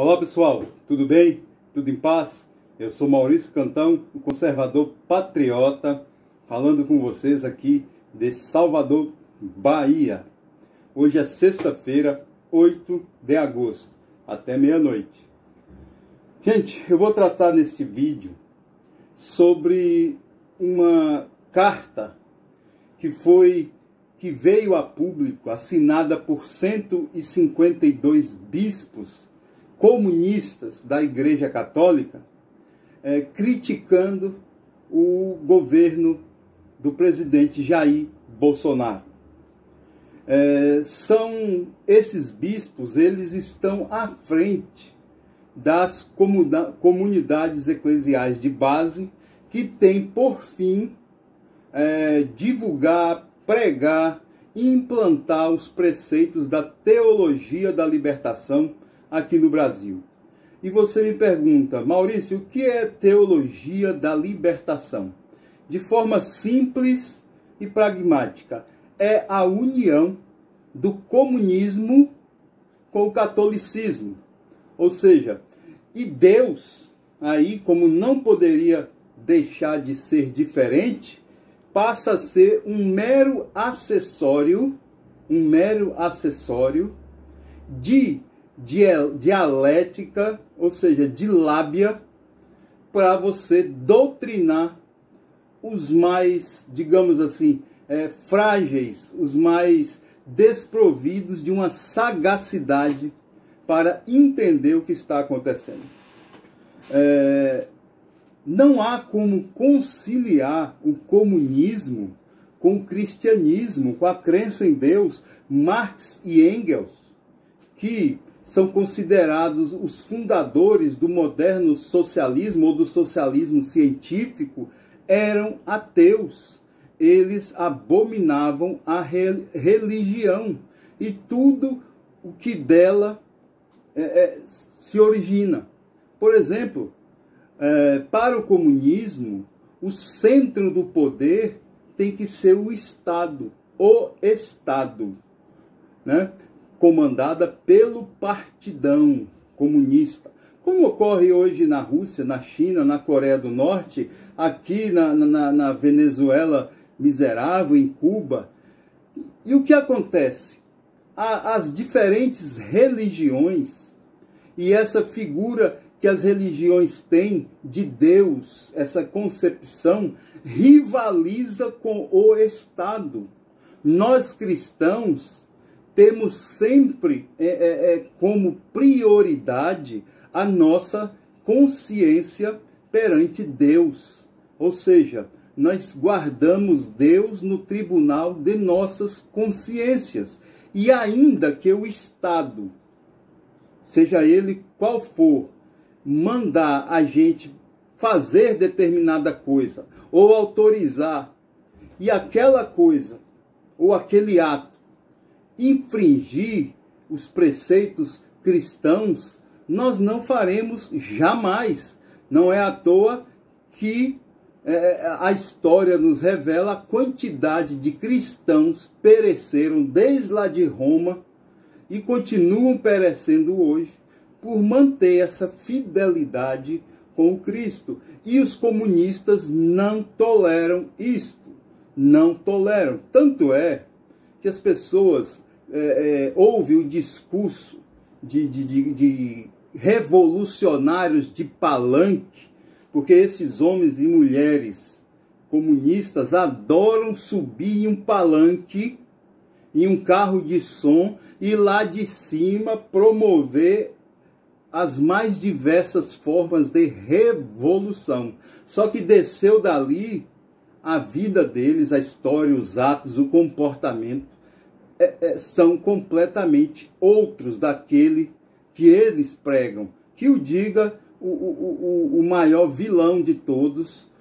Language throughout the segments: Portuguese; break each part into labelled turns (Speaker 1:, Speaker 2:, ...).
Speaker 1: Olá pessoal, tudo bem? Tudo em paz? Eu sou Maurício Cantão, o conservador patriota, falando com vocês aqui de Salvador, Bahia. Hoje é sexta-feira, 8 de agosto, até meia-noite. Gente, eu vou tratar neste vídeo sobre uma carta que veio a público, assinada por 152 bispos comunistas da Igreja Católica, criticando o governo do presidente Jair Bolsonaro. Esses bispos, eles estão à frente das comunidades eclesiais de base, que têm por fim divulgar, pregar e implantar os preceitos da teologia da libertação aqui no Brasil. E você me pergunta, Maurício, o que é teologia da libertação? De forma simples e pragmática, é a união do comunismo com o catolicismo. Ou seja, e Deus, aí, como não poderia deixar de ser diferente, passa a ser um mero acessório de dialética, ou seja, de lábia, para você doutrinar os mais, digamos assim, frágeis, os mais desprovidos de uma sagacidade para entender o que está acontecendo. Não há como conciliar o comunismo com o cristianismo, com a crença em Deus. Marx e Engels, que são considerados os fundadores do moderno socialismo ou do socialismo científico, eram ateus. Eles abominavam a religião e tudo o que dela se origina. Por exemplo, para o comunismo, o centro do poder tem que ser o Estado, né? Comandada pelo partidão comunista, como ocorre hoje na Rússia, na China, na Coreia do Norte, aqui na Venezuela miserável, em Cuba. E o que acontece? As diferentes religiões e essa figura que as religiões têm de Deus, essa concepção, rivaliza com o Estado. Nós cristãos temos sempre como prioridade a nossa consciência perante Deus. Ou seja, nós guardamos Deus no tribunal de nossas consciências. E ainda que o Estado, seja ele qual for, mandar a gente fazer determinada coisa, ou autorizar, e aquela coisa, ou aquele ato, infringir os preceitos cristãos, nós não faremos jamais. Não é à toa que a história nos revela a quantidade de cristãos pereceram desde lá de Roma e continuam perecendo hoje por manter essa fidelidade com o Cristo. E os comunistas não toleram isto. Não toleram. Tanto é que as pessoas ouvem o discurso de revolucionários de palanque, porque esses homens e mulheres comunistas adoram subir em um palanque, em um carro de som, e lá de cima promover as mais diversas formas de revolução. Só que desceu dali, a vida deles, a história, os atos, o comportamento são completamente outros daquele que eles pregam. Que o diga o maior vilão de todos,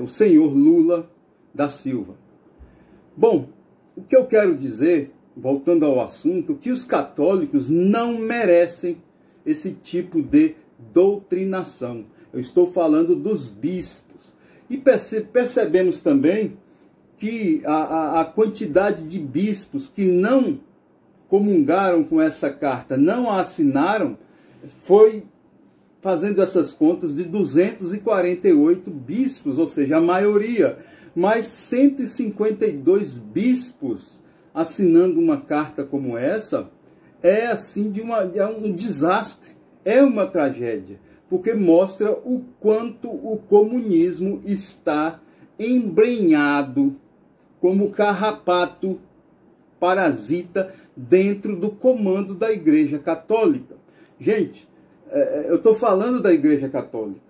Speaker 1: o senhor Lula da Silva. Bom, o que eu quero dizer, voltando ao assunto, que os católicos não merecem esse tipo de doutrinação. Eu estou falando dos bispos. E percebemos também que a quantidade de bispos que não comungaram com essa carta, não a assinaram, foi fazendo essas contas de 248 bispos, ou seja, a maioria, mas 152 bispos assinando uma carta como essa, é assim é um desastre, é uma tragédia, porque mostra o quanto o comunismo está embrenhado como carrapato parasita dentro do comando da Igreja Católica. Gente, eu estou falando da Igreja Católica,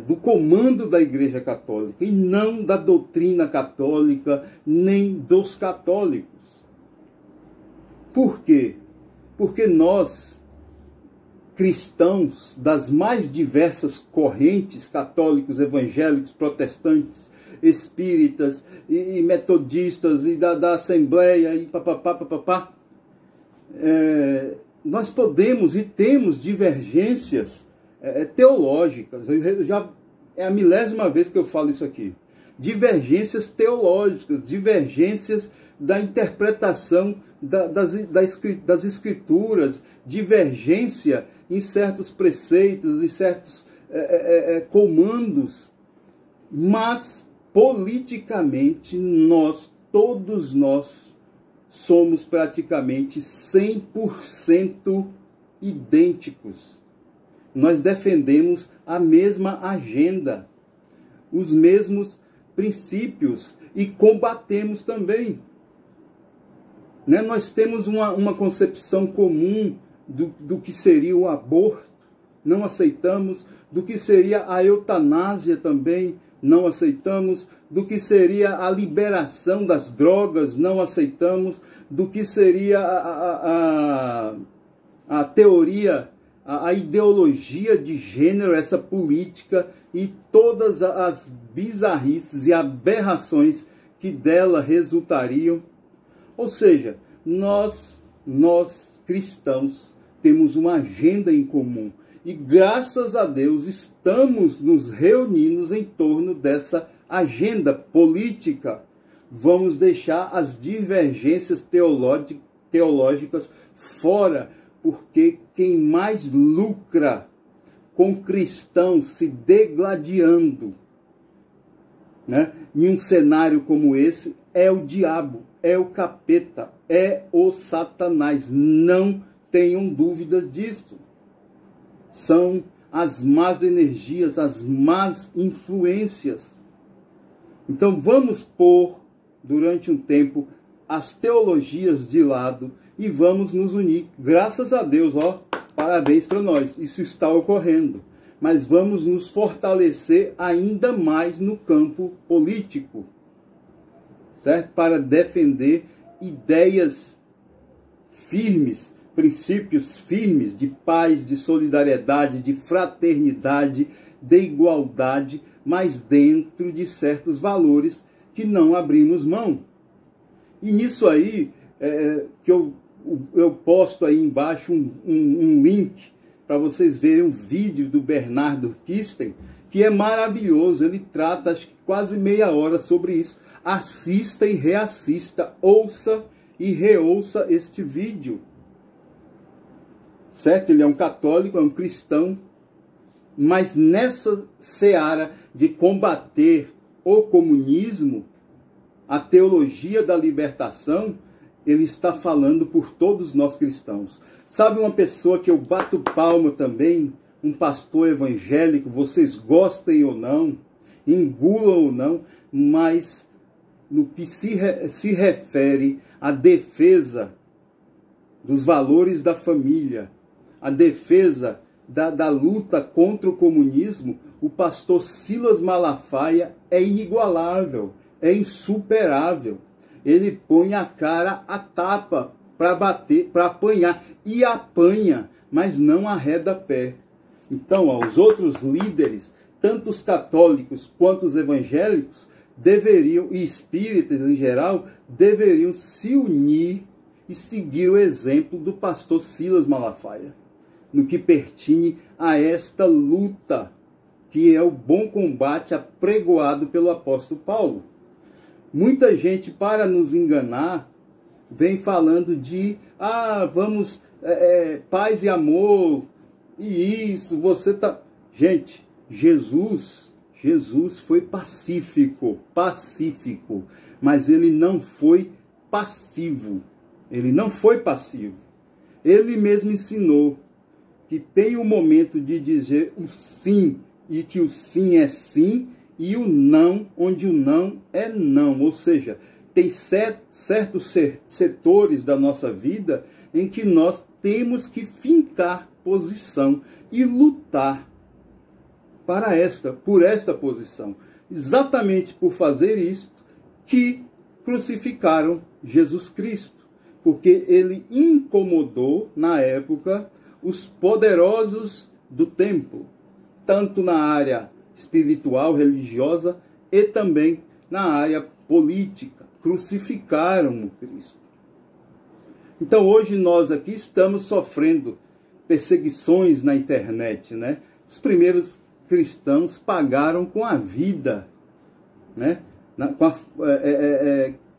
Speaker 1: do comando da Igreja Católica, e não da doutrina católica, nem dos católicos. Por quê? Porque nós, cristãos das mais diversas correntes, católicos, evangélicos, protestantes, espíritas e metodistas e da Assembleia e papapá, nós podemos e temos divergências teológicas. É a milésima vez que eu falo isso aqui. Divergências teológicas, divergências da interpretação das escrituras, divergência em certos preceitos, em certos comandos, mas politicamente todos nós somos praticamente 100% idênticos. Nós defendemos a mesma agenda, os mesmos princípios e combatemos também. Nós temos uma concepção comum do que seria o aborto, não aceitamos, do que seria a eutanásia também, não aceitamos, do que seria a liberação das drogas, não aceitamos, do que seria a teoria, a ideologia de gênero, essa política e todas as bizarrices e aberrações que dela resultariam. Ou seja, nós cristãos temos uma agenda em comum e graças a Deus estamos nos reunindo em torno dessa agenda política. Vamos deixar as divergências teológicas fora, porque quem mais lucra com cristãos se degladiando, em um cenário como esse é o diabo, é o capeta, é o Satanás. Não tenham dúvidas disso. São as más energias, as más influências. Então vamos pôr, durante um tempo, as teologias de lado e vamos nos unir. Graças a Deus, parabéns para nós, isso está ocorrendo. Mas vamos nos fortalecer ainda mais no campo político, certo? Para defender ideias firmes, princípios firmes de paz, de solidariedade, de fraternidade, de igualdade, mas dentro de certos valores que não abrimos mão. E nisso aí, que eu posto aí embaixo um link para vocês verem um vídeo do Bernardo Kirsten, que é maravilhoso. Ele trata, acho que quase meia hora sobre isso. Assista e reassista, ouça e reouça este vídeo. Certo? Ele é um católico, é um cristão, mas nessa seara de combater o comunismo, a teologia da libertação, ele está falando por todos nós cristãos. Sabe uma pessoa que eu bato palma também, um pastor evangélico, vocês gostem ou não, engulam ou não, mas no que se refere à defesa dos valores da família, a defesa da luta contra o comunismo, o pastor Silas Malafaia é inigualável, é insuperável. Ele põe a cara a tapa para bater, para apanhar, e apanha, mas não arreda pé. Então, os outros líderes, tanto os católicos quanto os evangélicos, deveriam, e espíritas em geral, deveriam se unir e seguir o exemplo do pastor Silas Malafaia, no que pertine a esta luta, que é o bom combate apregoado pelo apóstolo Paulo. Muita gente, para nos enganar, vem falando de, vamos paz e amor, e isso, você tá... Gente, Jesus foi pacífico, mas ele não foi passivo. Ele não foi passivo. Ele mesmo ensinou que tem o momento de dizer o sim, e que o sim é sim, e o não, onde o não é não. Ou seja, tem certos setores da nossa vida em que nós temos que fincar posição e lutar por esta posição. Exatamente por fazer isto que crucificaram Jesus Cristo, porque ele incomodou na época os poderosos do templo, tanto na área espiritual, religiosa e também na área política. Crucificaram o Cristo. Então hoje nós aqui estamos sofrendo perseguições na internet, né? Os primeiros cristãos pagaram com a vida, né?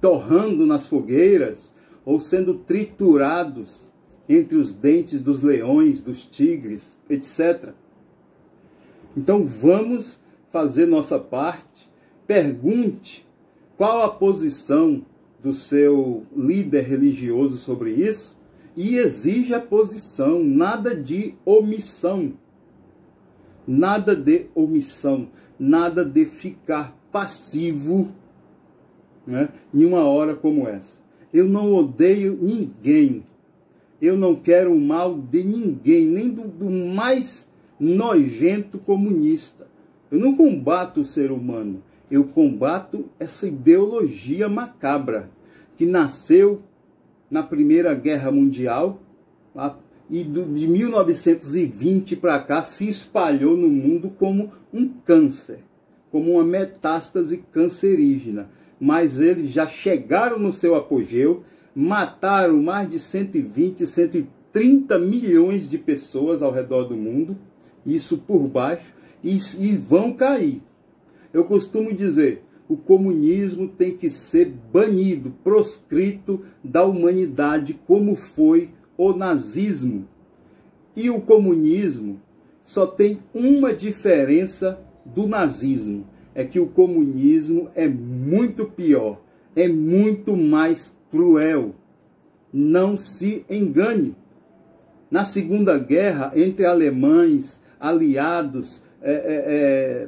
Speaker 1: Torrando nas fogueiras ou sendo triturados entre os dentes dos leões, dos tigres, etc. Então vamos fazer nossa parte. Pergunte qual a posição do seu líder religioso sobre isso e exija a posição, nada de omissão. Nada de omissão, nada de ficar passivo, né, em uma hora como essa. Eu não odeio ninguém, eu não quero o mal de ninguém, nem do mais nojento comunista. Eu não combato o ser humano, eu combato essa ideologia macabra que nasceu na Primeira Guerra Mundial e de 1920 para cá se espalhou no mundo como um câncer, como uma metástase cancerígena. Mas eles já chegaram no seu apogeu, mataram mais de 120, 130 milhões de pessoas ao redor do mundo, isso por baixo, e vão cair. Eu costumo dizer, o comunismo tem que ser banido, proscrito da humanidade, como foi o nazismo. E o comunismo só tem uma diferença do nazismo, é que o comunismo é muito pior, é muito mais cruel. Não se engane. Na Segunda Guerra, entre alemães, aliados,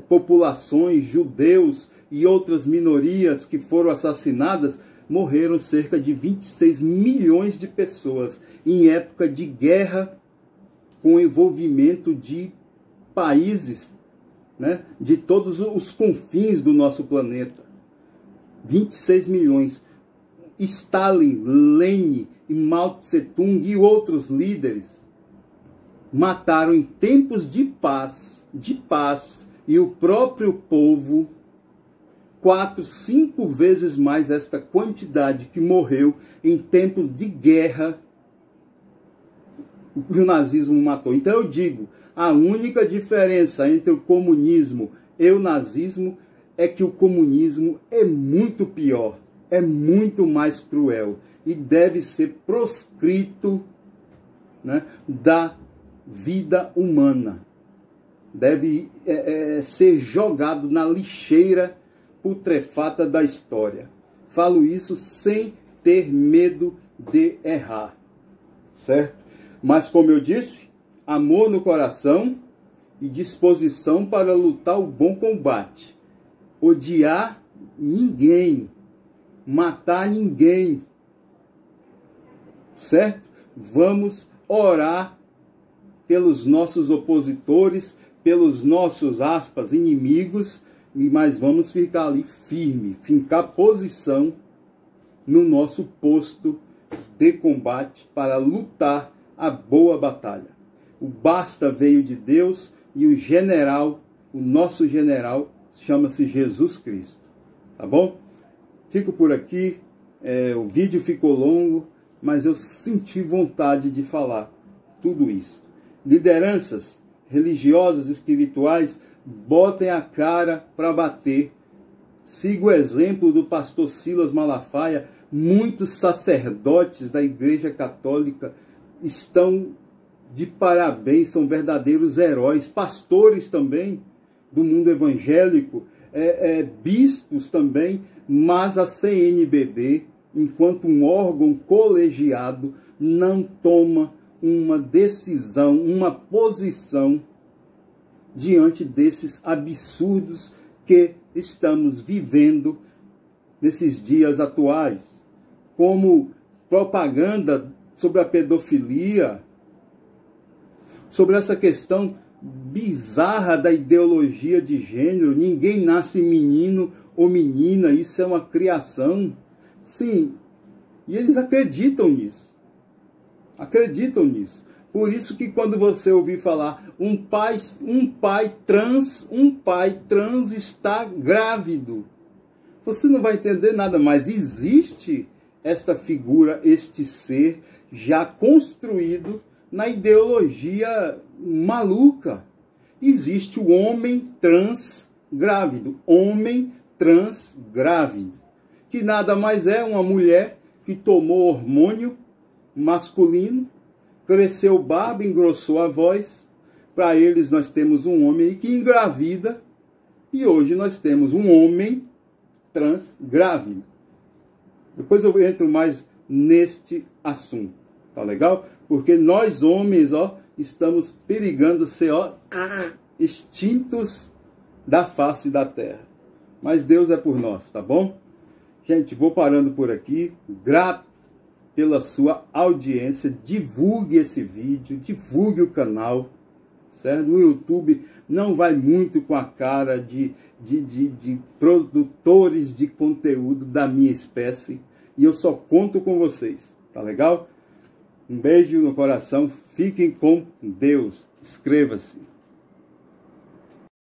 Speaker 1: populações, judeus e outras minorias que foram assassinadas, morreram cerca de 26 milhões de pessoas em época de guerra, com envolvimento de países, né, de todos os confins do nosso planeta. 26 milhões. Stalin, Lenin, Mao Tse-tung e outros líderes mataram em tempos de paz, e o próprio povo, 4, 5 vezes mais esta quantidade que morreu em tempos de guerra, o nazismo matou. Então eu digo, a única diferença entre o comunismo e o nazismo é que o comunismo é muito pior, é muito mais cruel e deve ser proscrito, né, da vida humana. Deve ser jogado na lixeira putrefata da história. Falo isso sem ter medo de errar, certo? Mas como eu disse, amor no coração e disposição para lutar o bom combate. Odiar ninguém, matar ninguém, certo? Vamos orar pelos nossos opositores, pelos nossos, aspas, inimigos, mas vamos ficar ali firme, fincar posição no nosso posto de combate para lutar a boa batalha. O basta veio de Deus e o general, o nosso general, chama-se Jesus Cristo. Tá bom? Fico por aqui. O vídeo ficou longo, mas eu senti vontade de falar tudo isso. Lideranças religiosas, espirituais, botem a cara para bater. Siga o exemplo do pastor Silas Malafaia. Muitos sacerdotes da Igreja Católica estão de parabéns, são verdadeiros heróis, pastores também do mundo evangélico, bispos também, mas a CNBB, enquanto um órgão colegiado, não toma uma decisão, uma posição diante desses absurdos que estamos vivendo nesses dias atuais, como propaganda sobre a pedofilia, sobre essa questão bizarra da ideologia de gênero. Ninguém nasce menino ou menina, isso é uma criação. Sim, e eles acreditam nisso. Acreditam nisso. Por isso que quando você ouvir falar um pai trans está grávido, você não vai entender nada mais. Existe esta figura, este ser já construído na ideologia maluca. Existe o homem trans grávido, homem trans grávido, que nada mais é uma mulher que tomou hormônio masculino, cresceu barba, engrossou a voz. Para eles nós temos um homem que engravida, e hoje nós temos um homem trans grávido. Depois eu entro mais neste assunto, tá legal? Porque nós homens, estamos perigando ser, extintos da face da terra. Mas Deus é por nós, tá bom? Gente, vou parando por aqui. Grato pela sua audiência. Divulgue esse vídeo, divulgue o canal, certo? O YouTube não vai muito com a cara de produtores de conteúdo da minha espécie. E eu só conto com vocês, tá legal? Um beijo no coração. Fiquem com Deus. Inscreva-se.